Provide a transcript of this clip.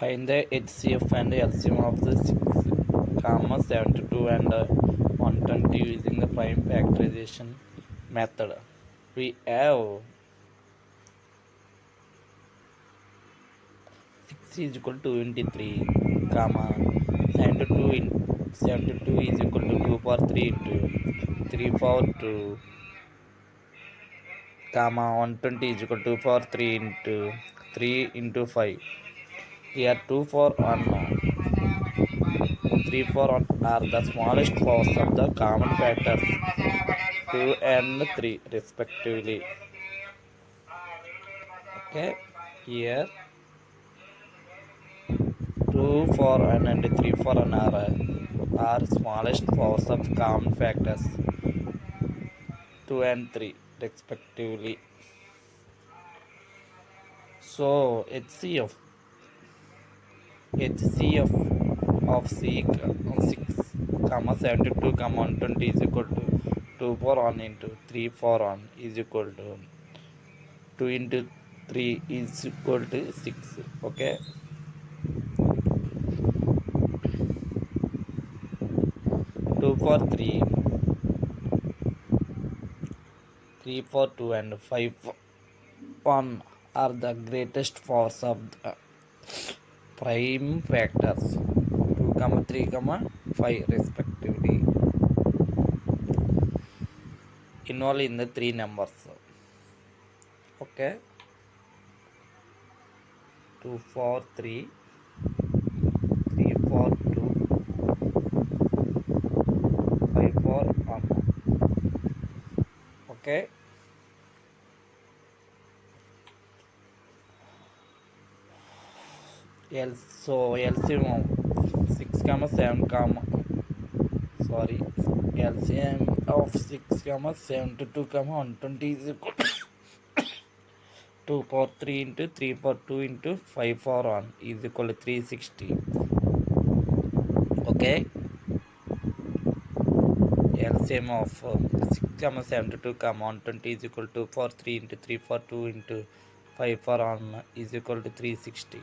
Find the HCF and LCM of the 6, 72 and 120 using the prime factorization method. We have 6 is equal to 23, comma 72 is equal to 2 power 3 into 3 power 2, comma 120 is equal to 2 power 3 into 3 into 5. Here 2 for 1, 3 for 1 are the smallest powers of the common factors 2 and 3 respectively. Okay, here 2 for 1 and 3 for 1 are smallest powers of common factors 2 and 3 respectively. So HCF of 6, 72, 120 is equal to 2 for 1 into 3 for 1 is equal to 2 into 3 is equal to 6. Okay, 2 for 3, 3 for 2 and 5 for 1 are the greatest powers of the prime factors 2, 3, 5 respectively, involved in the 3 numbers. Okay, 2 for 3, 3 for 2, 5 for 1. Okay, so LCM of 6, 7, LCM of 6, 72, 120 is equal to 2 power 3 into 3 power 2 into 5 power 1 is equal to 360. Okay, LCM of 6, 72, 120 is equal to 4 3 into 3 power 2 into 5 power 1 is equal to 360.